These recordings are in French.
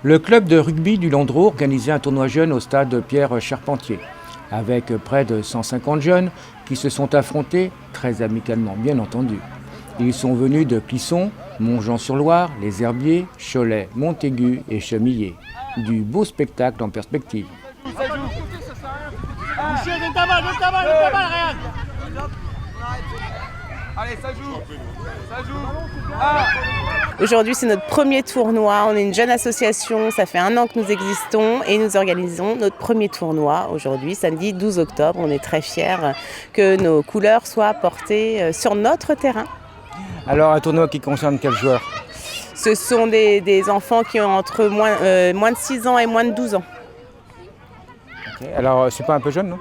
Le club de rugby du Landreau organisait un tournoi jeune au stade Pierre Charpentier, avec près de 150 jeunes qui se sont affrontés, très amicalement bien entendu. Ils sont venus de Clisson, Montjean-sur-Loire, Les Herbiers, Cholet, Montaigu et Chemillé. Du beau spectacle en perspective. Allez, ça joue. Aujourd'hui, c'est notre premier tournoi. On est une jeune association, ça fait 1 an que nous existons et nous organisons notre premier tournoi aujourd'hui, samedi 12 octobre. On est très fiers que nos couleurs soient portées sur notre terrain. Alors un tournoi qui concerne quels joueurs ? Ce sont des enfants qui ont entre moins de 6 ans et moins de 12 ans. Okay. Alors c'est pas un peu jeune, non ?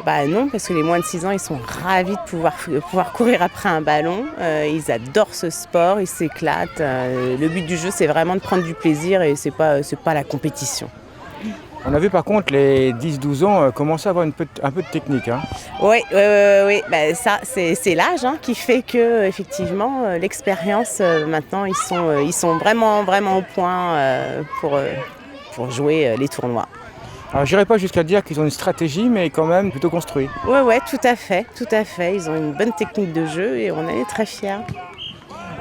Bah non, parce que les moins de 6 ans, ils sont ravis de pouvoir courir après un ballon. Ils adorent ce sport, ils s'éclatent. Le but du jeu, c'est vraiment de prendre du plaisir et c'est pas la compétition. On a vu par contre les 10-12 ans commencer à avoir un peu de technique. Hein. Oui. Bah, ça, c'est l'âge qui fait que effectivement l'expérience, maintenant, ils sont vraiment au point pour jouer les tournois. Alors, je n'irai pas jusqu'à dire qu'ils ont une stratégie, mais quand même plutôt construite. Oui, tout à fait. Ils ont une bonne technique de jeu et on en est très fiers.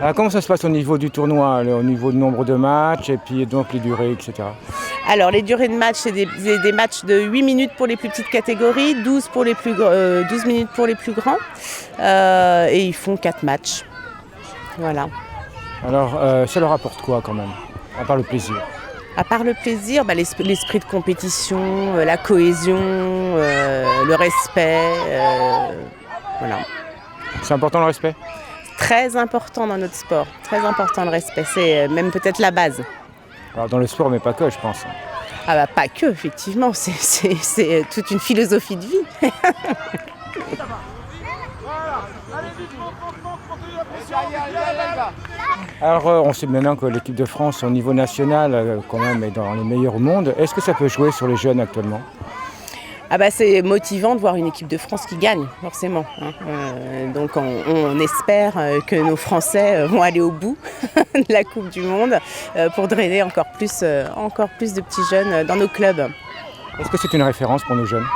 Alors, comment ça se passe au niveau du tournoi, au niveau du nombre de matchs et puis donc les durées, etc. Alors, les durées de match, c'est des matchs de 8 minutes pour les plus petites catégories, 12 minutes pour les plus grands. Et ils font 4 matchs. Voilà. Alors, ça leur apporte quoi quand même, à part le plaisir ? À part le plaisir, l'esprit de compétition, la cohésion, le respect, voilà. C'est important le respect ? Très important dans notre sport, très important le respect, c'est même peut-être la base. Alors dans le sport, mais pas que, je pense. Ah bah pas que, effectivement, c'est toute une philosophie de vie. Alors on sait maintenant que l'équipe de France au niveau national quand même est dans les meilleurs au monde. Est-ce que ça peut jouer sur les jeunes actuellement ? Ah bah c'est motivant de voir une équipe de France qui gagne, forcément. Donc on espère que nos Français vont aller au bout de la Coupe du Monde pour drainer encore plus de petits jeunes dans nos clubs. Est-ce que c'est une référence pour nos jeunes ?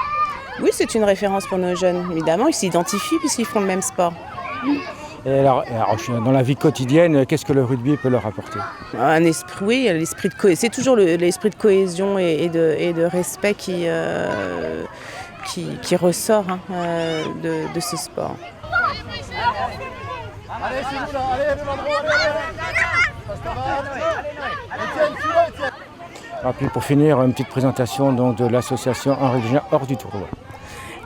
Oui, c'est une référence pour nos jeunes, évidemment. Ils s'identifient puisqu'ils font le même sport. Et alors, dans la vie quotidienne, qu'est-ce que le rugby peut leur apporter ? Un esprit, oui, l'esprit de c'est toujours l'esprit de cohésion et de respect qui ressort de ce sport. Allez, c'est vous là, allez, Alors, puis pour finir, une petite présentation donc, de l'association En règle générale hors du tournoi.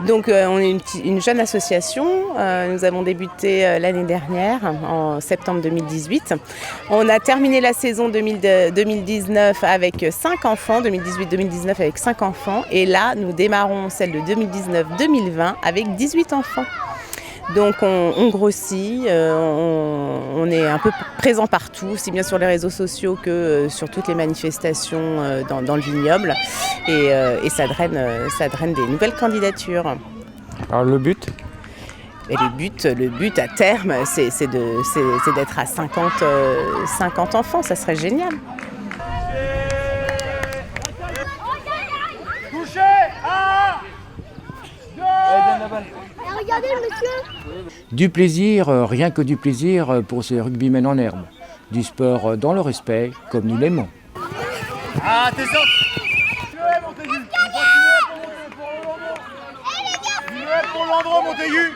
Donc on est une jeune association, nous avons débuté l'année dernière, en septembre 2018. On a terminé la saison 2019 avec 5 enfants, 2018-2019 avec 5 enfants. Et là, nous démarrons celle de 2019-2020 avec 18 enfants. Donc on grossit, on est un peu présent partout, aussi bien sur les réseaux sociaux que sur toutes les manifestations dans le vignoble. Et ça draine des nouvelles candidatures. Alors le but ? Et le but à terme, c'est d'être à 50 enfants, ça serait génial. Touché. 1, 2. Regardez, monsieur. Du plaisir, rien que du plaisir pour ces rugbymen en herbe. Du sport dans le respect, comme nous l'aimons. Ah, t'es sorti. Pour Landreau, Montaigu.